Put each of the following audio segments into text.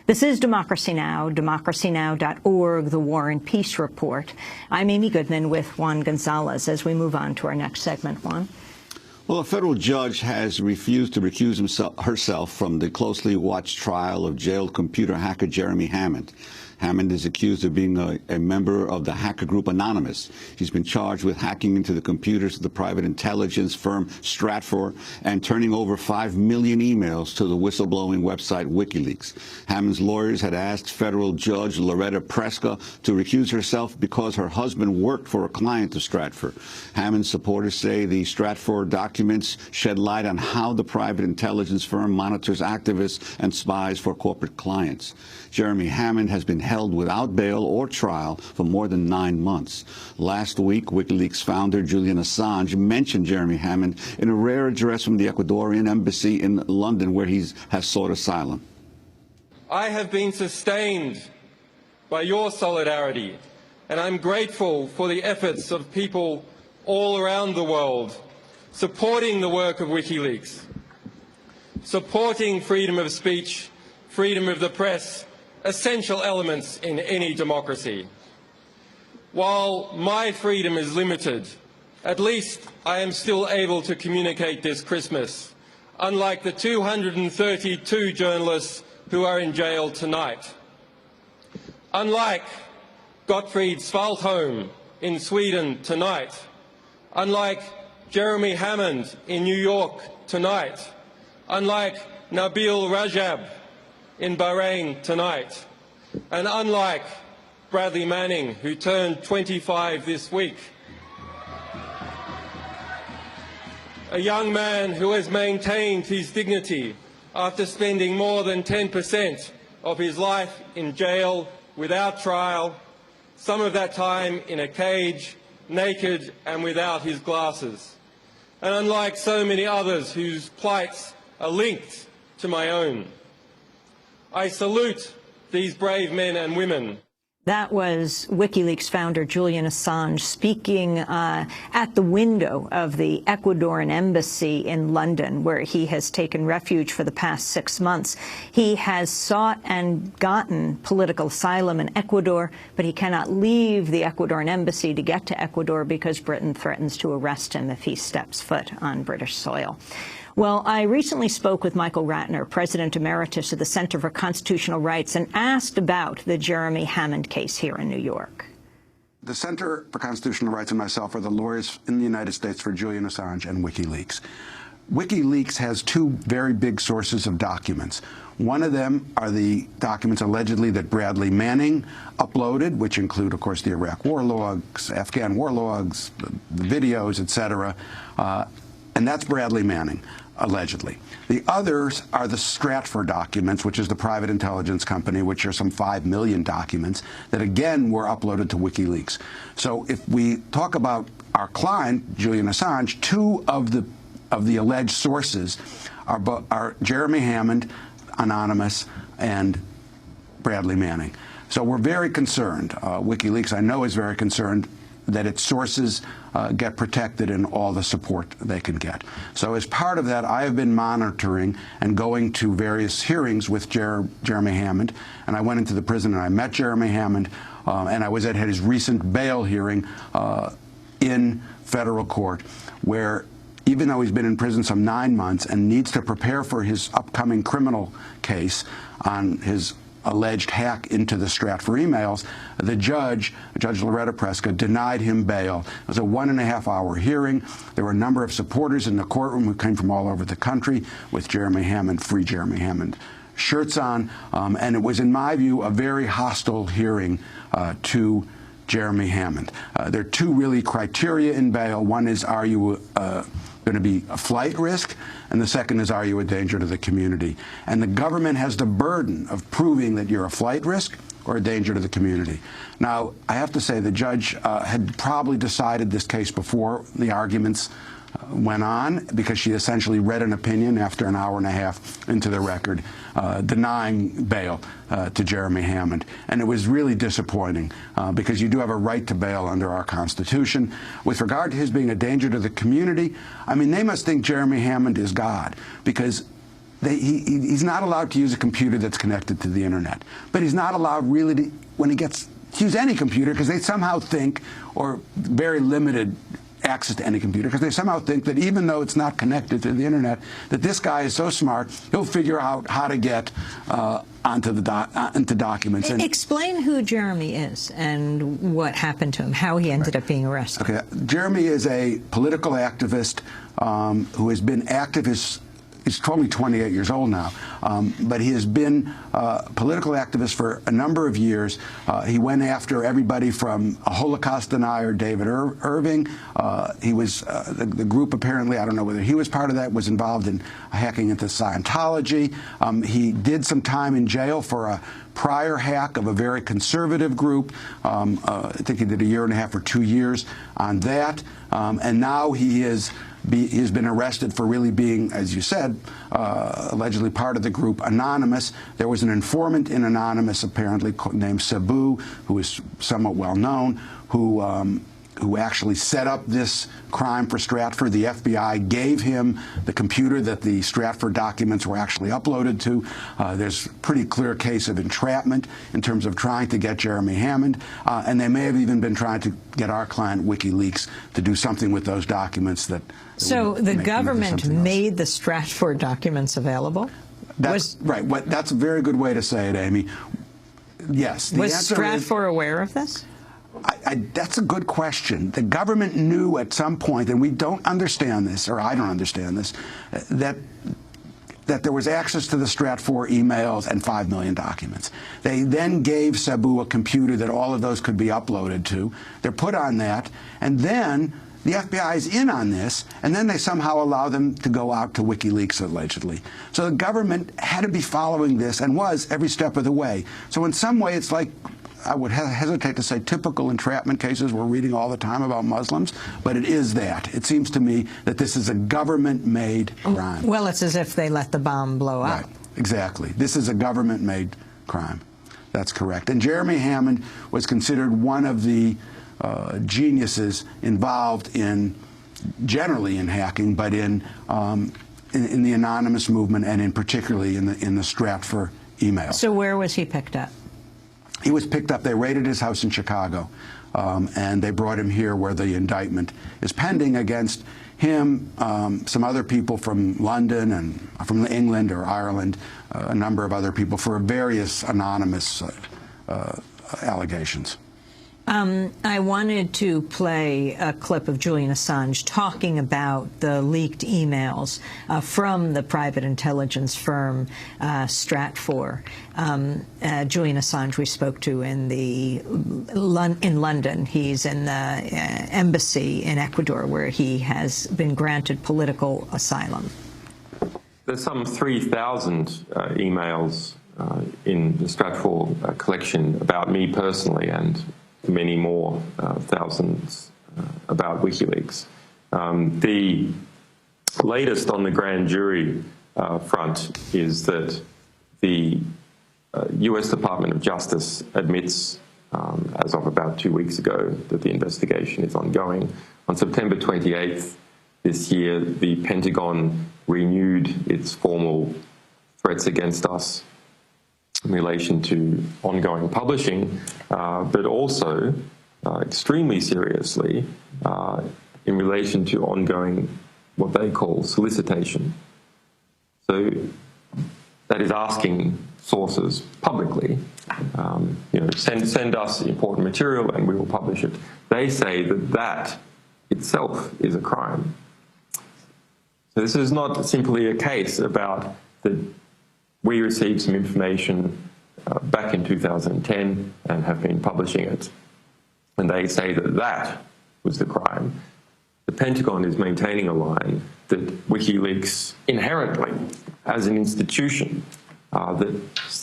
This is Democracy Now!, democracynow.org, the War and Peace Report. I'm Amy Goodman with Juan Gonzalez as we move on to our next segment. Juan? Well, a federal judge has refused to recuse herself from the closely watched trial of jailed computer hacker Jeremy Hammond. Hammond is accused of being a member of the hacker group Anonymous. He's been charged with hacking into the computers of the private intelligence firm Stratfor and turning over 5 million emails to the whistleblowing website WikiLeaks. Hammond's lawyers had asked federal judge Loretta Preska to recuse herself because her husband worked for a client of Stratfor. Hammond's supporters say the Stratfor documents shed light on how the private intelligence firm monitors activists and spies for corporate clients. Jeremy Hammond has been held without bail or trial for more than 9 months. Last week, WikiLeaks founder Julian Assange mentioned Jeremy Hammond in a rare address from the Ecuadorian embassy in London, where he has sought asylum. I have been sustained by your solidarity, and I'm grateful for the efforts of people all around the world supporting the work of WikiLeaks, supporting freedom of speech, freedom of the press, essential elements in any democracy. While my freedom is limited, at least I am still able to communicate this Christmas, unlike the 232 journalists who are in jail tonight. Unlike Gottfried Svalholm in Sweden tonight, unlike Jeremy Hammond in New York tonight, unlike Nabil Rajab in Bahrain tonight, and unlike Bradley Manning, who turned 25 this week, a young man who has maintained his dignity after spending more than 10% of his life in jail without trial, some of that time in a cage, naked and without his glasses. And unlike so many others whose plights are linked to my own, I salute these brave men and women. That was WikiLeaks founder Julian Assange speaking at the window of the Ecuadorian embassy in London, where he has taken refuge for the past 6 months. He has sought and gotten political asylum in Ecuador, but he cannot leave the Ecuadorian embassy to get to Ecuador because Britain threatens to arrest him if he steps foot on British soil. Well, I recently spoke with Michael Ratner, President Emeritus of the Center for Constitutional Rights, and asked about the Jeremy Hammond case here in New York. The Center for Constitutional Rights and myself are the lawyers in the United States for Julian Assange and WikiLeaks. WikiLeaks has 2 very big sources of documents. One of them are the documents allegedly that Bradley Manning uploaded, which include, of course, the Iraq war logs, Afghan war logs, the videos, etc. And that's Bradley Manning, allegedly. The others are the Stratfor documents, which is the private intelligence company, which are some 5 million documents that, again, were uploaded to WikiLeaks. So if we talk about our client, Julian Assange, 2 of the alleged sources are Jeremy Hammond, Anonymous, and Bradley Manning. So we're very concerned. WikiLeaks, I know, is very concerned that its sources get protected and all the support they can get. So as part of that, I have been monitoring and going to various hearings with Jeremy Hammond. And I went into the prison and I met Jeremy Hammond, and I was at his recent bail hearing in federal court, where even though he's been in prison some 9 months and needs to prepare for his upcoming criminal case on his alleged hack into the Stratfor emails, the Judge Loretta Preska, denied him bail. It was a 1.5-hour hearing. There were a number of supporters in the courtroom who came from all over the country with Jeremy Hammond, Free Jeremy Hammond shirts on, and it was, in my view, a very hostile hearing to Jeremy Hammond. There are 2 really criteria in bail. One is, are you going to be a flight risk? And the second is, are you a danger to the community? And the government has the burden of proving that you're a flight risk or a danger to the community. Now, I have to say the judge had probably decided this case before the arguments went on, because she essentially read an opinion after an hour and a half into the record denying bail to Jeremy Hammond. And it was really disappointing because you do have a right to bail under our Constitution. With regard to his being a danger to the community, I mean, they must think Jeremy Hammond is God, because he's not allowed to use a computer that's connected to the internet. But he's not allowed really to, when he gets to use any computer, because they somehow think, or very limited access to any computer, because they somehow think that even though it's not connected to the internet, that this guy is so smart, he'll figure out how to get into documents. And explain who Jeremy is and what happened to him, how he ended up being arrested. Okay, Jeremy is a political activist who has been active. He's only 28 years old now, but he has been a political activist for a number of years. He went after everybody from a Holocaust denier, David Irving. He was, the group apparently, I don't know whether he was part of that, was involved in hacking into Scientology. He did some time in jail for a prior hack of a very conservative group. I think he did 1.5 or 2 years on that. And now he's been arrested for really being, as you said, allegedly part of the group Anonymous. There was an informant in Anonymous, apparently, named Sabu, who is somewhat well known, who actually set up this crime for Stratfor. The FBI gave him the computer that the Stratfor documents were actually uploaded to. There's a pretty clear case of entrapment in terms of trying to get Jeremy Hammond, and they may have even been trying to get our client WikiLeaks to do something with those documents that. So the government made the Stratfor documents available? That's right. That's a very good way to say it, Amy. Yes. Was Stratfor aware of this? That's a good question. The government knew at some point, and we don't understand this, or I don't understand this, that there was access to the Stratfor emails and 5 million documents. They then gave Sabu a computer that all of those could be uploaded to. They're put on that, and then the FBI is in on this, and then they somehow allow them to go out to WikiLeaks, allegedly. So the government had to be following this, and was every step of the way. So in some way, it's like, I would hesitate to say typical entrapment cases we're reading all the time about Muslims, but it is that. It seems to me that this is a government-made crime. Well, it's as if they let the bomb blow up. Right, exactly. This is a government-made crime. That's correct. And Jeremy Hammond was considered one of the geniuses involved generally in hacking, but in the anonymous movement, and particularly in the Stratfor email. So where was he picked up? He was picked up. They raided his house in Chicago, and they brought him here, where the indictment is pending against him, some other people from London and from England or Ireland, a number of other people, for various anonymous allegations. I wanted to play a clip of Julian Assange talking about the leaked emails from the private intelligence firm Stratfor. Julian Assange we spoke to in London. He's in the embassy in Ecuador, where he has been granted political asylum. There's some 3,000 emails in the Stratfor collection about me personally, and many more thousands about WikiLeaks. The latest on the grand jury front is that the US Department of Justice admits, as of about 2 weeks ago, that the investigation is ongoing. On September 28th this year, the Pentagon renewed its formal threats against us in relation to ongoing publishing, but also extremely seriously in relation to ongoing what they call solicitation. So that is asking sources publicly, send us important material and we will publish it. They say that that itself is a crime. So this is not simply a case about that we received some information back in 2010 and have been publishing it, and they say that that was the crime. The Pentagon is maintaining a line that WikiLeaks inherently, as an institution that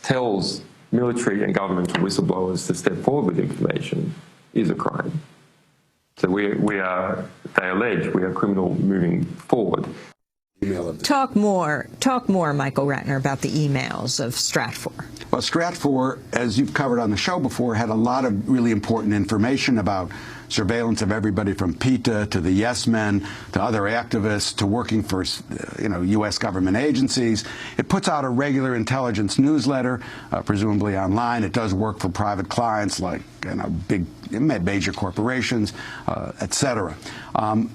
tells military and governmental whistleblowers to step forward with information, is a crime. So they allege we are criminal moving forward. Talk more, Michael Ratner, about the emails of Stratfor. Well, Stratfor, as you've covered on the show before, had a lot of really important information about surveillance of everybody from PETA to the Yes Men to other activists to working for U.S. government agencies. It puts out a regular intelligence newsletter, presumably online. It does work for private clients like big major corporations, et cetera.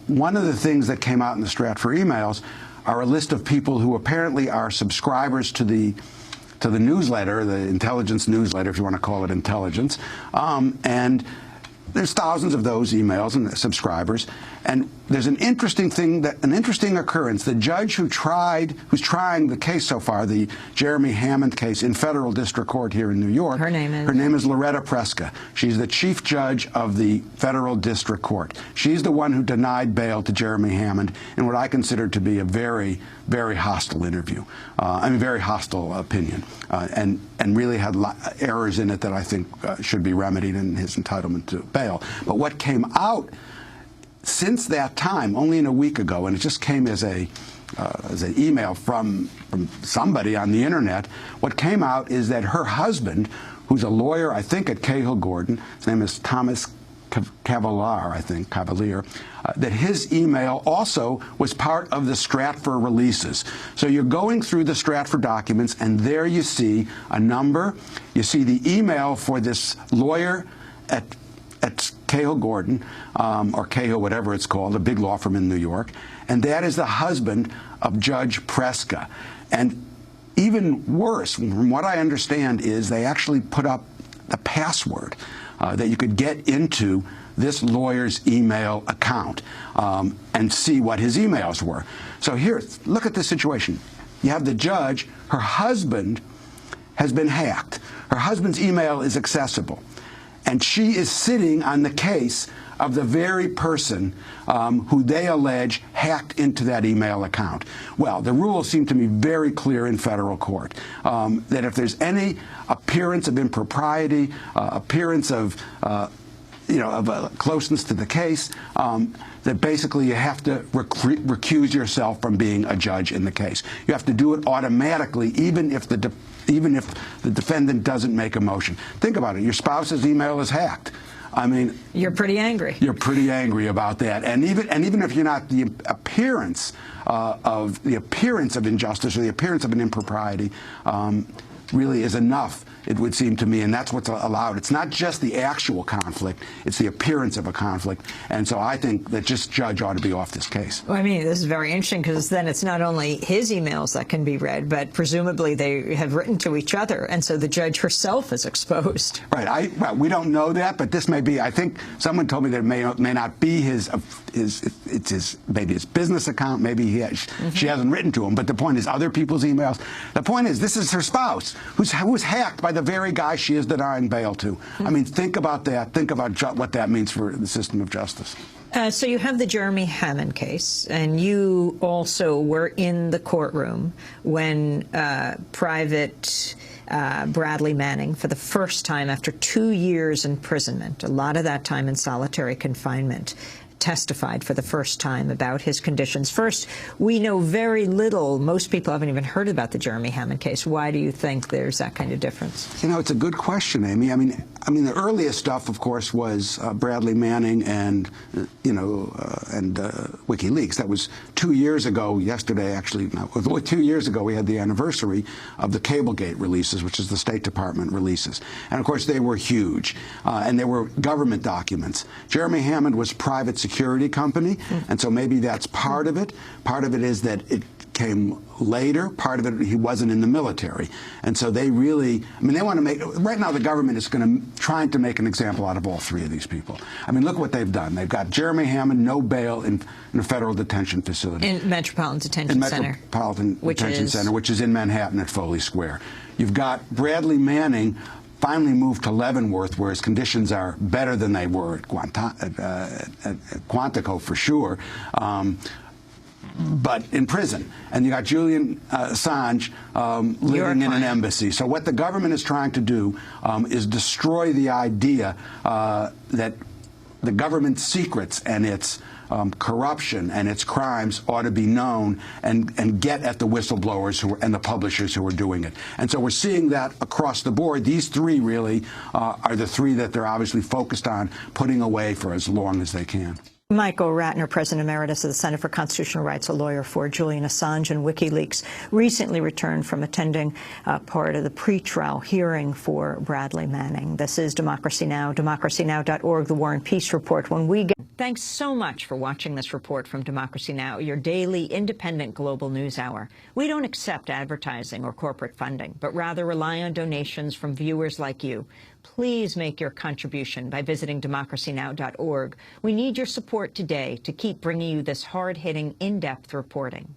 One of the things that came out in the Stratfor emails are a list of people who apparently are subscribers to the newsletter, the intelligence newsletter, if you want to call it intelligence, and there's thousands of those emails and subscribers. And there's an interesting occurrence. The judge who's trying the case so far, the Jeremy Hammond case in federal district court here in New York. Her name is Loretta Preska. She's the chief judge of the federal district court. She's the one who denied bail to Jeremy Hammond in what I consider to be a very, very hostile interview. Very hostile opinion, and really had errors in it that I think should be remedied in his entitlement to bail. But what came out since that time, only in a week ago, and it just came as an email from somebody on the internet, what came out is that her husband, who's a lawyer, I think at Cahill Gordon, his name is Thomas Cavalier, that his email also was part of the Stratfor releases. So you're going through the Stratfor documents, and there you see a number. You see the email for this lawyer at Cahill Gordon, or Cahill, whatever it's called, a big law firm in New York, and that is the husband of Judge Preska. And even worse, from what I understand, is they actually put up the password that you could get into this lawyer's email account and see what his emails were. So here, look at this situation. You have the judge, her husband has been hacked. Her husband's email is accessible. And she is sitting on the case of the very person who they allege hacked into that email account. Well, the rules seem to me very clear in federal court that if there's any appearance of impropriety, appearance of closeness to the case, that basically you have to recuse yourself from being a judge in the case. You have to do it automatically, even if the defendant doesn't make a motion. Think about it. Your spouse's email is hacked. I mean, you're pretty angry. You're pretty angry about that, and even if you're not, the appearance of injustice or the appearance of an impropriety really is enough, it would seem to me, and that's what's allowed. It's not just the actual conflict, it's the appearance of a conflict, and so I think that just judge ought to be off this case. Well, I mean, this is very interesting because then it's not only his emails that can be read, but presumably they have written to each other, and so the judge herself is exposed. Right. Well, we don't know that, but this may be, I think someone told me that it may not be maybe his business account, maybe she hasn't written to him, but the point is other people's emails. The point is this is her spouse who was hacked by the very guy she is denying bail to. I mean, think about that. Think about what that means for the system of justice. So you have the Jeremy Hammond case, and you also were in the courtroom when Private Bradley Manning, for the first time after 2 years imprisonment, a lot of that time in solitary confinement, testified for the first time about his conditions. First, we know very little. Most people haven't even heard about the Jeremy Hammond case. Why do you think there's that kind of difference? You know, it's a good question, Amy. I mean, the earliest stuff, of course, was Bradley Manning and WikiLeaks. That was 2 years ago. Yesterday, actually, 2 years ago, we had the anniversary of the Cablegate releases, which is the State Department releases, and of course, they were huge, and they were government documents. Jeremy Hammond was private security company, and so maybe that's part of it. Part of it is that it came later. Part of it, he wasn't in the military. And so they really, they want to make, right now the government is trying to make an example out of all three of these people. I mean, look what they've done. They've got Jeremy Hammond, no bail in a federal detention facility. In Metropolitan Detention Center. Metropolitan Detention Center, which is in Manhattan at Foley Square. You've got Bradley Manning finally moved to Leavenworth, where his conditions are better than they were at Quantico for sure, but in prison. And you got Julian Assange living in an embassy. So what the government is trying to do is destroy the idea that the government's secrets and its corruption and its crimes ought to be known and get at the whistleblowers and the publishers who are doing it. And so we're seeing that across the board. These three really are the three that they're obviously focused on putting away for as long as they can. Michael Ratner, President Emeritus of the Center for Constitutional Rights, a lawyer for Julian Assange and WikiLeaks, recently returned from attending part of the pretrial hearing for Bradley Manning. This is Democracy Now!, democracynow.org, the War and Peace Report. Thanks so much for watching this report from Democracy Now!, your daily independent global news hour. We don't accept advertising or corporate funding, but rather rely on donations from viewers like you. Please make your contribution by visiting democracynow.org. We need your support today to keep bringing you this hard-hitting, in-depth reporting.